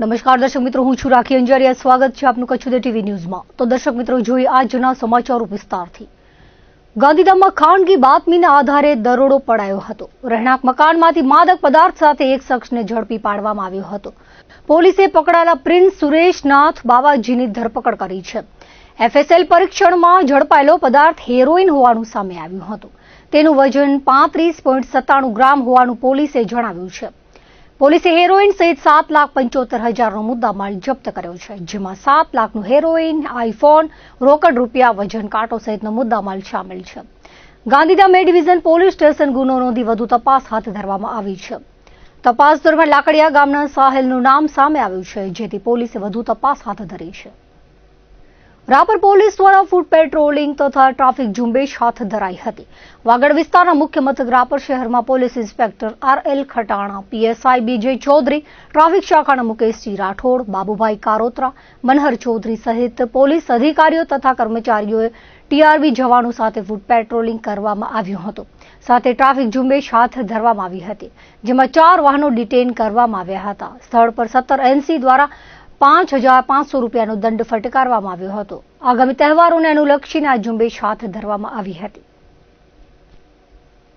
નમસ્કાર દર્શક મિત્રો, હું છું રાખી અંજારિયા. સ્વાગત છે આપનું કચ્છ ઉદય ટીવી ન્યૂઝમાં. તો દર્શક મિત્રો, જોઈએ આજના સમાચારો વિસ્તારથી. ગાંધીધામમાં ખાનગી બાતમીના આધારે દરોડો પડાયો હતો. રહેણાંક મકાનમાંથી માદક પદાર્થ સાથે એક શખ્સને ઝડપી પાડવામાં આવ્યો હતો. પોલીસે પકડાયેલા પ્રિન્સ સુરેશનાથ બાવાજીની ધરપકડ કરી છે. એફએસએલ પરીક્ષણમાં ઝડપાયેલો પદાર્થ હેરોઇન હોવાનું સામે આવ્યું હતું. તેનું વજન 35.97 ગ્રામ હોવાનું પોલીસે જણાવ્યું છે. પોલીસે હેરોઇન સહિત 7,75,000નો મુદ્દામાલ જપ્ત કર્યો છે, જેમાં 7 લાખનું હેરોઇન, આઈફોન, રોકડ રૂપિયા, વજન કાંટો સહિતનો મુદ્દામાલ સામેલ છે. ગાંધીધામ એ ડિવિઝન પોલીસ સ્ટેશન ગુનો નોંધી વધુ તપાસ હાથ ધરવામાં આવી છે. તપાસ દરમિયાન લાકડિયા ગામના સાહેલનું નામ સામે આવ્યું છે, જેથી પોલીસે વધુ તપાસ હાથ ધરી છે. રાપર પોલીસ દ્વારા ફૂટ પેટ્રોલિંગ તથા ટ્રાફિક ઝુંબેશ હાથ ધરાઈ હતી. વાગડ વિસ્તારના મુખ્ય મથક રાપર શહેરમાં police inspector RL Khatana, PSI BJ Chaudhary, traffic શાખાના મુકેશજી રાઠોડ, બાબુભાઈ કારોત્રા, મનહર ચૌધરી સહિત પોલીસ અધિકારીઓ તથા કર્મચારીઓએ TRB જવાનો સાથે ફૂટ પેટ્રોલિંગ કરવામાં આવ્યું હતું. સાથે ટ્રાફિક ઝુંબેશ હાથ ધરવામાં આવી હતી, જેમાં 4 વાહનો ડિટેઇન કરવામાં આવ્યા હતા. સ્થળ પર 17 NC દ્વારા 5,500 રૂપિયાનો દંડ ફટકારવામાં આવ્યો હતો. આગામી તહેવારોને અનુલક્ષીને આ ઝુંબેશ હાથ ધરવામાં આવી હતી.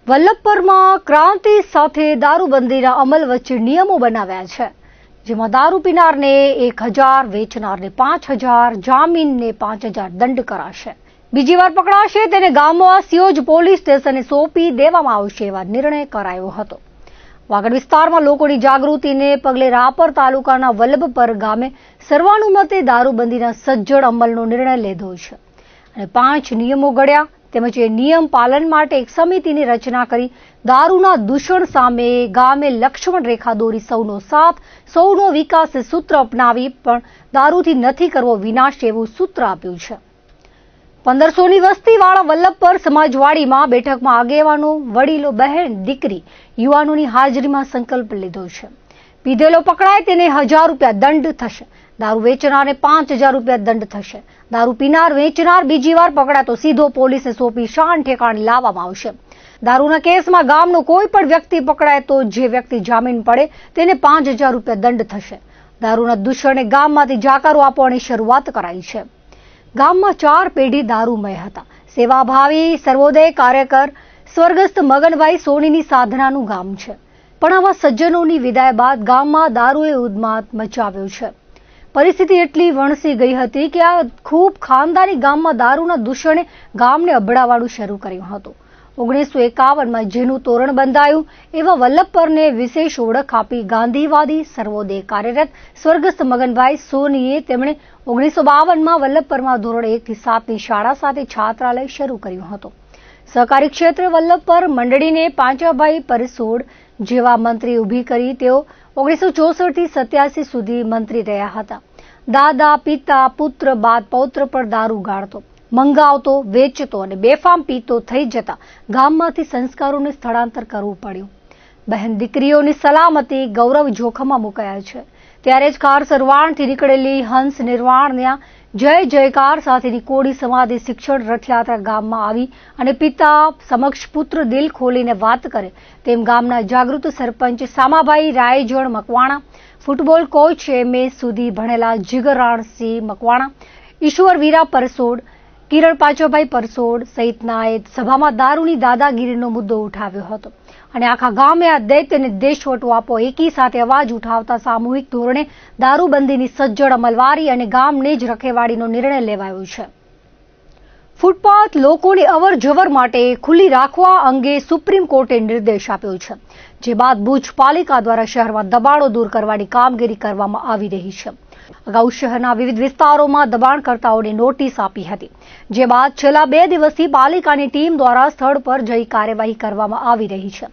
વલ્લભપુરમાં ક્રાંતિ સાથે દારૂબંધીના અમલ વચ્ચે નિયમો બનાવ્યા છે, જેમાં દારૂ પીનારને 1,000, વેચનારને 5,000, જામીનને 5,000 દંડ કરાશે. બીજી વાર પકડાશે તેને ગામવાસીઓ જ પોલીસ સ્ટેશને સોંપી દેવામાં આવશે, એવા નિર્ણય કરાયો હતો. વાગડ વિસ્તારમાં લોકોની જાગૃતિને પગલે રાપર તાલુકાના વલ્લભપર ગામે સર્વાનુમતે દારૂબંધીના સજ્જડ અમલનો નિર્ણય લીધો છે અને 5 નિયમો ઘડ્યા. તેમજ એ નિયમ પાલન માટે એક સમિતિની રચના કરી દારૂના દૂષણ સામે ગામે લક્ષ્મણ રેખા દોરી સૌનો સાથ, સૌનો વિકાસ સૂત્ર અપનાવી પણ દારૂથી નથી કરવો વિનાશ એવું સૂત્ર આપ્યું છે. 1500ની વસ્તીવાળા વલ્લભપર સમાજવાડીમાં બેઠકમાં આગેવાનો, વડીલો, બહેન, દીકરી, યુવાનોની હાજરીમાં સંકલ્પ લીધો છે. પીધેલો પકડાય તેને 1,000 રૂપિયા દંડ થશે. દારૂ વેચનારને 5,000 રૂપિયા દંડ થશે. દારૂ પીનાર, વેચનાર બીજી વાર પકડાય તો સીધો પોલીસે સોંપી શાન ઠેકાણે લાવવામાં આવશે. દારૂના કેસમાં ગામનો કોઈ પણ વ્યક્તિ પકડાય તો જે વ્યક્તિ જામીન પડે તેને 5,000 રૂપિયા દંડ થશે. દારૂના દૂષણે ગામમાંથી જાકારો આપવાની શરૂઆત કરાઈ છે. ગામમાં 4 પેઢી દારૂમય હતા. સેવાભાવી સર્વોદય કાર્યકર સ્વર્ગસ્થ મગનભાઈ સોનીની સાધનાનું ગામ છે. પણ આવા સજ્જનોની વિદાય બાદ ગામમાં દારૂએ ઉન્માદ મચાવ્યો છે. પરિસ્થિતિ એટલી વણસી ગઈ હતી કે આ ખૂબ ખાનદાની ગામમાં દારૂના દૂષણે ગામને અભડાવવાનું શરૂ કર્યું હતું. 1951માં જેનું તોરણ બંધાયું એવા વલ્લભપરને વિશેષ ઓળખ આપી ગાંધીવાદી સર્વોદય કાર્યરત સ્વર્ગસ્થ મગનભાઈ સોનીએ તેમણે 1952માં વલ્લભપરમાં ધોરણ 1 થી 7ની શાળા સાથે છાત્રાલય શરૂ કર્યું હતું. સહકારી ક્ષેત્રે વલ્લભપર મંડળીને પાંચાભાઈ પરસોડ જેવા મંત્રી ઊભી કરી તેઓ 1964 થી 87 સુધી મંત્રી રહ્યા હતા. દાદા, પિતા, પુત્ર બાદ પૌત્ર પર દારૂ ગાળતો, મંગાવતો, વેચતો અને બેફામ પીતો થઈ જતા ગામમાંથી સંસ્કારોને સ્થળાંતર કરવું પડ્યું. બહેન દીકરીઓની સલામતી, ગૌરવ જોખમમાં મુકાયા છે. ત્યારે જ કાર સરવાણથી નીકળેલી હંસ નિર્વાણના જય જયકાર સાથેની કોડી સમાધિ શિક્ષણ રથયાત્રા ગામમાં આવી અને પિતા સમક્ષ પુત્ર દિલ ખોલીને વાત કરે તેમ ગામના જાગૃત સરપંચ સામાભાઈ રાયજણ મકવાણા, ફૂટબોલ કોચ MA સુધી ભણેલા જીગરરાણસિંહ મકવાણા, ઈશ્વર વીરા પરસોડ, કિરણ પાંચાભાઈ પરસોડ સહિતનાએ સભામાં દારૂની દાદાગીરીનો મુદ્દો ઉઠાવ્યો હતો અને આખા ગામે આ દૈત્યને દેશવટો આપો એકી સાથે અવાજ ઉઠાવતા સામૂહિક ધોરણે દારૂબંધીની સજ્જડ અમલવારી અને ગામને જ રખેવાળીનો નિર્ણય લેવાયો છે. ફૂટપાથ લોકોની અવર જવર માટે ખુલ્લી રાખવા અંગે સુપ્રીમ કોર્ટે નિર્દેશ આપ્યો છે, જે બાદ ભુજ પાલિકા દ્વારા શહેરમાં દબાણો દૂર કરવાની કામગીરી કરવામાં આવી રહી છે. અગાઉ શહેરના વિવિધ વિસ્તારોમાં દબાણકર્તાઓને નોટિસ આપી હતી, જે બાદ છેલ્લા 2 દિવસથી પાલિકાની ટીમ દ્વારા સ્થળ પર જઈ કાર્યવાહી કરવામાં આવી રહી છે.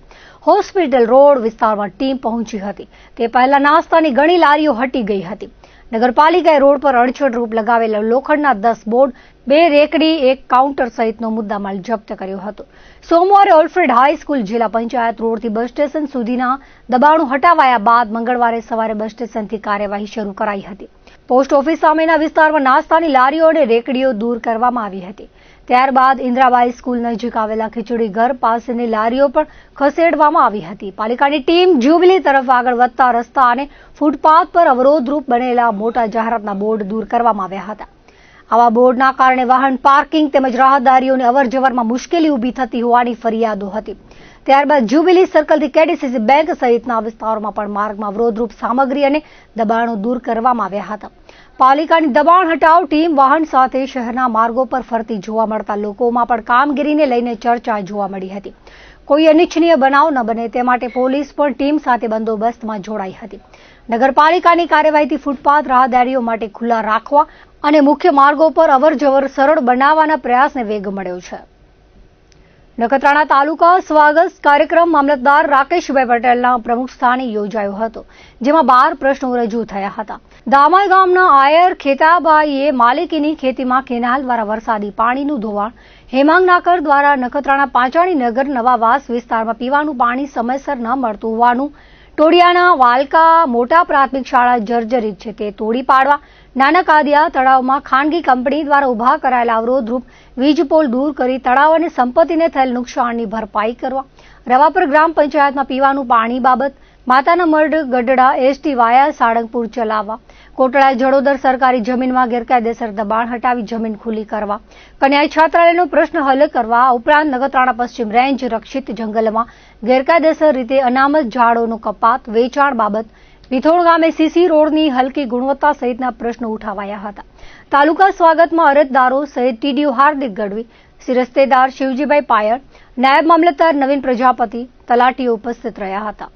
હોસ્પિટલ રોડ વિસ્તારમાં ટીમ પહોંચી હતી. તે પહેલા નાસ્તાની ઘણી લારીઓ હટી ગઈ હતી. નગરપાલિકાએ રોડ પર અડચણરૂપ લગાવેલા લોખંડના 10 બોર્ડ, 2 રેકડી, 1 કાઉન્ટર સહિતનો મુદ્દામાલ જપ્ત કર્યો હતો. સોમવારે ઓલ્ફ્રેડ હાઈસ્કૂલ જિલ્લા પંચાયત રોડથી બસ સ્ટેશન સુધીના દબાણો હટાવાયા બાદ મંગળવારે સવારે બસ સ્ટેશનથી કાર્યવાહી શરૂ કરાઈ હતી. પોસ્ટ ઓફિસ સામેના વિસ્તારમાં નાસ્તાની લારીઓ અને રેકડીઓ દૂર કરવામાં આવી હતી. ત્યારબાદ ઇન્દ્રાબાઈ સ્કૂલ નજીક આવેલા ખીચડી ઘર પાસેની લારીઓ પણ ખસેડવામાં આવી હતી. પાલિકાની ટીમ જ્યુબિલી તરફ આગળ વધતા રસ્તા અને ફૂટપાથ પર અવરોધરૂપ બનેલા મોટા જાહેરાતના બોર્ડ દૂર કરવામાં આવ્યા હતા. આવા બોર્ડના કારણે વાહન પાર્કિંગ તેમજ રાહદારીઓને અવરજવરમાં મુશ્કેલી ઊભી થતી હોવાની ફરિયાદો હતી. ત્યારબાદ જ્યુબિલી સર્કલથી કેડીસીસી બેંક સહિતના વિસ્તારોમાં પણ માર્ગમાં અવરોધરૂપ સામગ્રી અને દબાણો દૂર કરવામાં આવ્યા હતા. પાલિકાની દબાણ હટાવ ટીમ વાહન સાથે શહેરના માર્ગો પર ફરતી જોવા મળતા લોકોમાં પણ કામગીરીને લઈને ચર્ચા જોવા મળી હતી. કોઈ અનિચ્છનીય બનાવ ન બને તે માટે પોલીસ પણ ટીમ સાથે બંદોબસ્તમાં જોડાઈ હતી. નગરપાલિકાની કાર્યવાહીથી ફૂટપાથ રાહદારીઓ માટે ખુલ્લા રાખવા અને મુખ્ય માર્ગો પર અવરજવર સરળ બનાવવાના પ્રયાસને વેગ મળ્યો છે. નખત્રાણા તાલુકા સ્વાગત કાર્યક્રમ મામલતદાર રાકેશભાઈ પટેલના પ્રમુખ સ્થાને યોજાયો હતો, જેમાં 12 પ્રશ્નો રજૂ થયા હતા. દામાઈ ગામના આયર ખેતાબાઈએ માલિકીની ખેતીમાં કેનાલ દ્વારા વરસાદી પાણીનું ધોવાણ, હેમાંગ નાકર દ્વારા નખત્રાણા પાંચાણી નગર નવાવાસ વિસ્તારમાં પીવાનું પાણી સમયસર ન મળતું હોવાનું, ટોડિયાના વાલકા મોટા પ્રાથમિક શાળા જર્જરિત છે તે તોડી પાડવા, નાના કાદિયા તળાવમાં ખાનગી કંપની દ્વારા ઉભા કરાયેલા અવરોધરૂપ વીજપોલ દૂર કરી તળાવ અને સંપત્તિને થયેલ નુકસાનની ભરપાઈ કરવા, રવાપર ગ્રામ પંચાયતમાં પીવાનું પાણી બાબત, માતાના મઢ ગઢડા એસટી વાયા સાળંગપુર ચલાવવા, કોટડા જડોદર સરકારી જમીનમાં ગેરકાયદેસર દબાણ હટાવી જમીન ખુલ્લી કરવા, કન્યા છાત્રાલયનો પ્રશ્ન હલ કરવા, ઉપરાંત નખત્રાણા પશ્ચિમ રેન્જ રક્ષિત જંગલમાં ગેરકાયદેસર રીતે અનામત ઝાડોનો કપાત વેચાણ બાબત, વિથોણ ગામે સીસી રોડની હલકી ગુણવત્તા સહિતના પ્રશ્નો ઉઠાવાયા હતા. તાલુકા સ્વાગતમાં અરજદારો સહિત ટીડીઓ હાર્દિક ગઢવી, સિરસ્તેદાર શિવજીભાઈ પાયર, નાયબ મામલતદાર નવીન પ્રજાપતિ, તલાટીઓ ઉપસ્થિત રહ્યા હતા.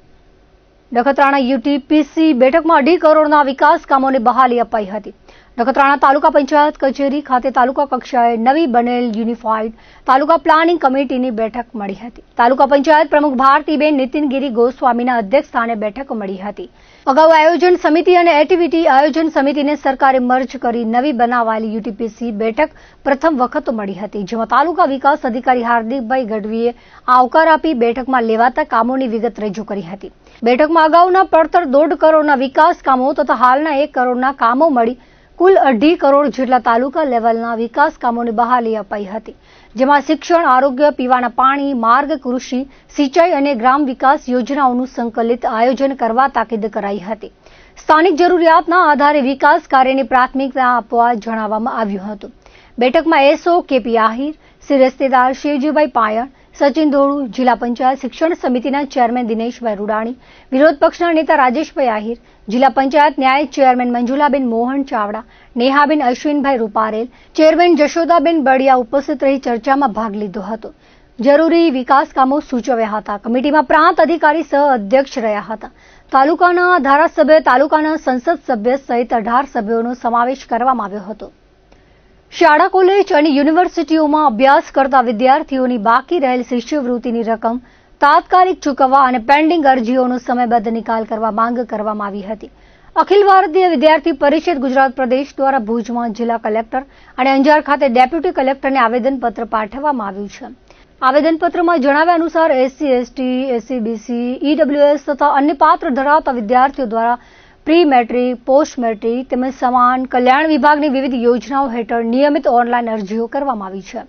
નખત્રાણા યુટીપીસી બેઠકમાં 2.5 કરોડના વિકાસ કામોને બહાલી અપાઈ હતી. નખત્રાણા તાલુકા પંચાયત કચેરી ખાતે તાલુકા કક્ષાએ નવી બનેલ યુનિફાઈડ તાલુકા પ્લાનિંગ કમિટીની બેઠક મળી હતી. તાલુકા પંચાયત પ્રમુખ ભારતીબેન નીતિનગીરી ગોસ્વામીના અધ્યક્ષસ્થાને બેઠક મળી હતી. અગાઉ આયોજન સમિતિ અને એક્ટિવિટી આયોજન સમિતિને સરકારે મર્જ કરી નવી બનાવાયેલી યુટીપીસી બેઠક પ્રથમ વખત મળી હતી, જેમાં તાલુકા વિકાસ અધિકારી હાર્દિકભાઈ ગઢવીએ આવકાર આપી બેઠકમાં લેવાતા કામોની વિગત રજૂ કરી હતી. બેઠકમાં અગાઉના પડતર 1.5 કરોડના વિકાસ કામો તથા હાલના 1 કરોડના કામો મળી કુલ 2.5 કરોડ જેટલા તાલુકા લેવલના વિકાસ કામોની બહાલી અપાઈ હતી, જેમાં શિક્ષણ, આરોગ્ય, પીવાના પાણી, માર્ગ, કૃષિ, સિંચાઈ અને ગ્રામ વિકાસ યોજનાઓનું સંકલિત આયોજન કરવા તાકીદ કરાઈ હતી. સ્થાનિક જરૂરિયાતના આધારે વિકાસ કાર્યની પ્રાથમિકતા આપવા જણાવવામાં આવ્યું હતું. બેઠકમાં એસઓ કેપી આહિર, સિરસ્તેદાર શિવજીભાઈ પાયણ, સચિન ધોળુ, જિલ્લા પંચાયત શિક્ષણ સમિતિના ચેરમેન દિનેશભાઈ રૂડાણી, વિરોધ પક્ષના નેતા રાજેશભાઈ આહિર, જિલ્લા પંચાયત ન્યાય ચેરમેન મંજુલાબેન મોહન ચાવડા, નેહાબેન અશ્વિનભાઈ રૂપારેલ, ચેરમેન જશોદાબેન બળિયા ઉપસ્થિત રહી ચર્ચામાં ભાગ લીધો હતો. જરૂરી વિકાસ કામો સૂચવ્યા હતા. કમિટીમાં પ્રાંત અધિકારી સહ અધ્યક્ષ રહ્યા હતા. તાલુકાના ધારાસભ્ય, તાલુકાના સંસદ સભ્ય સહિત 18 સભ્યોનો સમાવેશ કરવામાં આવ્યો હતો. શાળા, કોલેજ અને યુનિવર્સિટીઓમાં અભ્યાસ કરતા વિદ્યાર્થીઓની બાકી રહેલ શિષ્યવૃત્તિની રકમ તાત્કાલિક ચૂકવવા અને પેન્ડિંગ અરજીઓનો સમયબદ્ધ નિકાલ કરવા માંગ કરવામાં આવી હતી. અખિલ ભારતીય વિદ્યાર્થી પરિષદ ગુજરાત પ્રદેશ દ્વારા ભુજમાં જિલ્લા કલેક્ટર અને અંજાર ખાતે ડેપ્યુટી કલેક્ટરને આવેદનપત્ર પાઠવવામાં આવ્યું છે. આવેદનપત્રમાં જણાવ્યા અનુસાર એસસી, એસટી, એસસીબીસી, ઈડબ્લ્યુએસ તથા અન્ય પાત્ર ધરાવતા વિદ્યાર્થીઓ દ્વારા પ્રી મેટ્રિક, પોસ્ટ મેટ્રિક તેમજ સમાન કલ્યાણ વિભાગની વિવિધ યોજનાઓ હેઠળ નિયમિત ઓનલાઈન અરજીઓ કરવામાં આવી છે.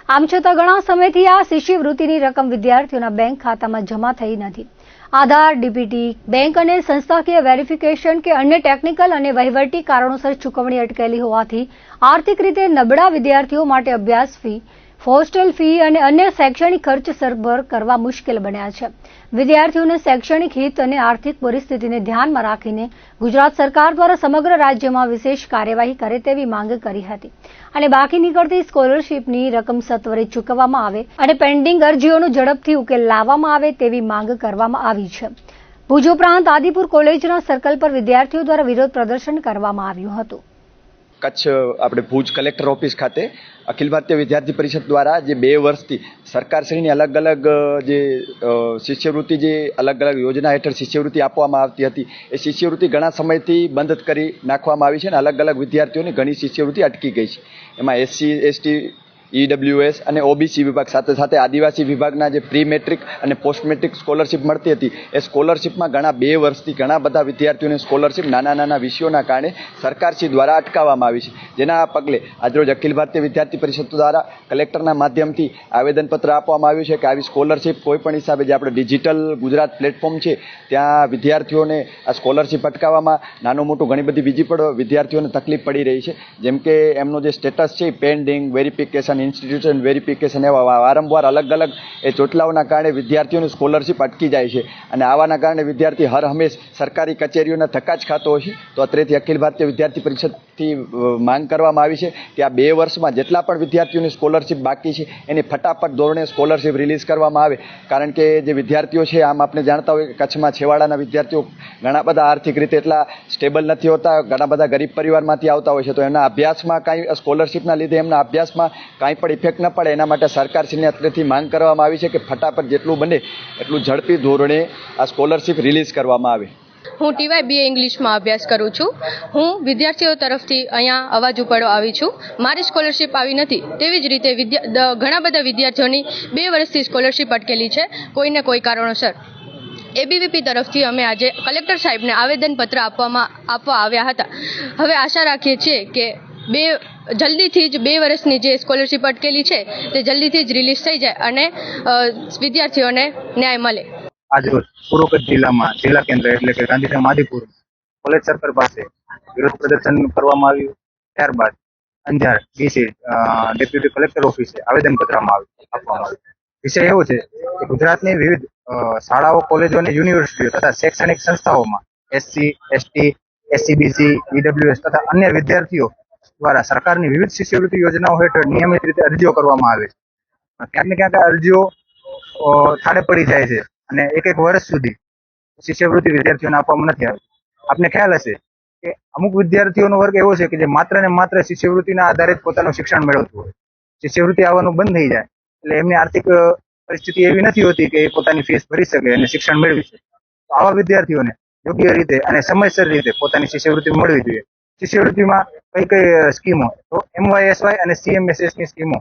આમ છતાં ઘણા સમયથી આ શિષ્યવૃત્તિની રકમ વિદ્યાર્થીઓના બેંક ખાતામાં જમા થઈ નથી. આધાર, ડીપીટી, બેંક અને સંસ્થાકીય વેરિફિકેશન કે અન્ય ટેકનિકલ અને વહીવટી કારણોસર ચૂકવણી અટકેલી હોવાથી આર્થિક રીતે નબળા વિદ્યાર્થીઓ માટે અભ્યાસ ફી, હોસ્ટેલ ફી અને અન્ય શૈક્ષણિક ખર્ચ સરભર કરવા મુશ્કેલ બન્યા છે. વિદ્યાર્થીઓને શૈક્ષણિક હિત અને આર્થિક પરિસ્થિતિને ધ્યાનમાં રાખીને ગુજરાત સરકાર દ્વારા સમગ્ર રાજ્યમાં વિશેષ કાર્યવાહી કરે તેવી માંગ કરી હતી અને બાકી નીકળતી સ્કોલરશીપની રકમ સત્વરે ચૂકવવામાં આવે અને પેન્ડિંગ અરજીઓનો ઝડપથી ઉકેલ લાવવામાં આવે તેવી માંગ કરવામાં આવી છે. ભુજ ઉપરાંત આદિપુર કોલેજના સર્કલ પર વિદ્યાર્થીઓ દ્વારા વિરોધ પ્રદર્શન કરવામાં આવ્યું હતું. કચ્છ આપણે ભુજ કલેક્ટર ઓફિસ ખાતે અખિલ ભારતીય વિદ્યાર્થી પરિષદ દ્વારા જે 2 વર્ષથી સરકારશ્રીની અલગ અલગ જે શિષ્યવૃત્તિ જે અલગ અલગ યોજના હેઠળ શિષ્યવૃત્તિ આપવામાં આવતી હતી એ શિષ્યવૃત્તિ ઘણા સમયથી બંધ કરી નાખવામાં આવી છે અને અલગ અલગ વિદ્યાર્થીઓની ઘણી શિષ્યવૃત્તિ અટકી ગઈ છે. એમાં એસસી, એસટી EWS અને OBC વિભાગ સાથે સાથે આદિવાસી વિભાગના જે પ્રી મેટ્રિક અને પોસ્ટ મેટ્રિક સ્કોલરશિપ મળતી હતી એ સ્કોલરશિપમાં ઘણા 2 વર્ષથી ઘણા બધા વિદ્યાર્થીઓની સ્કોલરશિપ નાના વિષયોના કારણે સરકારશ્રી દ્વારા અટકાવવામાં આવી છે. જેના પગલે આજરોજ અખિલ ભારતીય વિદ્યાર્થી પરિષદ દ્વારા કલેક્ટરના માધ્યમથી આવેદનપત્ર આપવામાં આવ્યું છે કે આવી સ્કોલરશિપ કોઈ પણ હિસાબે જે આપણે ડિજિટલ ગુજરાત પ્લેટફોર્મ છે ત્યાં વિદ્યાર્થીઓને આ સ્કોલરશિપ અટકાવવામાં નાનું મોટું ઘણી બધી બીજી પણ વિદ્યાર્થીઓને તકલીફ પડી રહી છે. જેમ કે એમનો જે સ્ટેટસ છે પેન્ડિંગ, વેરિફિકેશન, ઇન્સ્ટિટ્યુશન વેરિફિકેશન એવા વારંવાર અલગ એ ચોટલાઓના કારણે વિદ્યાર્થીઓની સ્કોલરશિપ અટકી જાય છે અને આવાના કારણે વિદ્યાર્થી હર હંમેશ સરકારી કચેરીઓના ધક્કા જ ખાતો હોય છે. તો અત્રેથી અખિલ ભારતીય વિદ્યાર્થી પરિષદથી માંગ કરવામાં આવી છે કે આ 2 વર્ષમાં જેટલા પણ વિદ્યાર્થીઓની સ્કોલરશિપ બાકી છે એની ફટાફટ ધોરણે સ્કોલરશિપ રિલીઝ કરવામાં આવે. કારણ કે જે વિદ્યાર્થીઓ છે આમ આપણે જાણતા હોય કે કચ્છમાં છેવાડાના વિદ્યાર્થીઓ ઘણા બધા આર્થિક રીતે એટલા સ્ટેબલ નથી હોતા, ઘણા બધા ગરીબ પરિવારમાંથી આવતા હોય છે. તો એમના અભ્યાસમાં કાંઈ સ્કોલરશિપના લીધે એમના અભ્યાસમાં કાંઈ પણ ઇફેક્ટ ન પડે એના માટે સરકારશ્રીને અત્રેથી માંગ કરવામાં આવી છે કે ફટાફટ જેટલું બને એટલું ઝડપી ધોરણે આ સ્કોલરશિપ રિલીઝ કરવામાં આવે. હું TY BA ઇંગ્લિશમાં અભ્યાસ કરું છું. હું વિદ્યાર્થીઓ તરફથી અહીંયા અવાજ ઉપાડવા આવી છું. મારી સ્કોલરશિપ આવી નથી, તેવી જ રીતે ઘણા બધા વિદ્યાર્થીઓની 2 વર્ષથી સ્કોલરશિપ અટકેલી છે કોઈને કોઈ કારણોસર. ABVP તરફથી અમે આજે કલેક્ટર સાહેબને આવેદનપત્ર આપવા આવ્યા હતા. હવે આશા રાખીએ છીએ કે જલ્દીથી જ 2 વર્ષની જે સ્કોલરશિપ અટકેલી છે તે જલ્દીથી જ રિલીઝ થઈ જાય અને વિદ્યાર્થીઓને ન્યાય મળે. આજરોજ પૂર્વ કચ્છ જિલ્લામાં જિલ્લા કેન્દ્ર એટલે કે ગાંધીધામ આદિપુર કોલેજ સર્કલ પાસે વિરોધ પ્રદર્શન કરવામાં આવ્યું. ત્યારબાદ અંજાર DC ડેપ્યુટી કલેક્ટર ઓફિસે આવેદનપત્ર આપવામાં આવ્યું. વિષય એવો છે કે ગુજરાતની વિવિધ શાળાઓ, કોલેજો અને યુનિવર્સિટીઓ તથા શૈક્ષણિક સંસ્થાઓમાં SC, ST, SCBC, EWS તથા અન્ય વિદ્યાર્થીઓ દ્વારા સરકારની વિવિધ શિષ્યવૃત્તિ યોજનાઓ હેઠળ નિયમિત રીતે અરજીઓ કરવામાં આવે છે. ક્યાંક ને ક્યાંક અરજીઓ થાળે પડી જાય છે અને એક વર્ષ સુધી શિષ્યવૃત્તિ વિદ્યાર્થીઓને આપવામાં નથી આવતી. આપને ખ્યાલ હશે કે અમુક વિદ્યાર્થીઓનો વર્ગ એવો છે કે જે માત્ર ને માત્ર શિષ્યવૃત્તિના આધારે જ પોતાનું શિક્ષણ મેળવતું હોય. શિષ્યવૃત્તિ આવવાનું બંધ થઈ જાય એટલે એમની આર્થિક પરિસ્થિતિ એવી નથી હોતી કે એ પોતાની ફીસ ભરી શકે અને શિક્ષણ મેળવી શકે. તો આવા વિદ્યાર્થીઓને યોગ્ય રીતે અને સમયસર રીતે પોતાની શિષ્યવૃત્તિ મળવી જોઈએ. શિષ્યવૃત્તિમાં કઈ સ્કીમો, તો MYSY અને CMSS ની સ્કીમો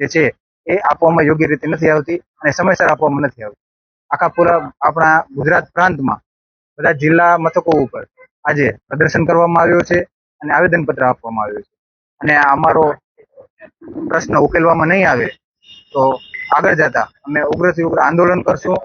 જે છે એ આપવામાં યોગ્ય રીતે નથી આવતી અને સમયસર આપવામાં નથી આવતી. આખા પૂરા આપણા ગુજરાત પ્રાંતમાં બધા જિલ્લા મથકો ઉપર આજે પ્રદર્શન કરવામાં આવ્યો છે અને આવેદનપત્ર આપવામાં આવ્યું છે. અને અમારો પ્રશ્ન ઉકેલવામાં નહીં આવે તો આગળ જતા અમે ઉગ્રથી ઉગ્ર આંદોલન કરશું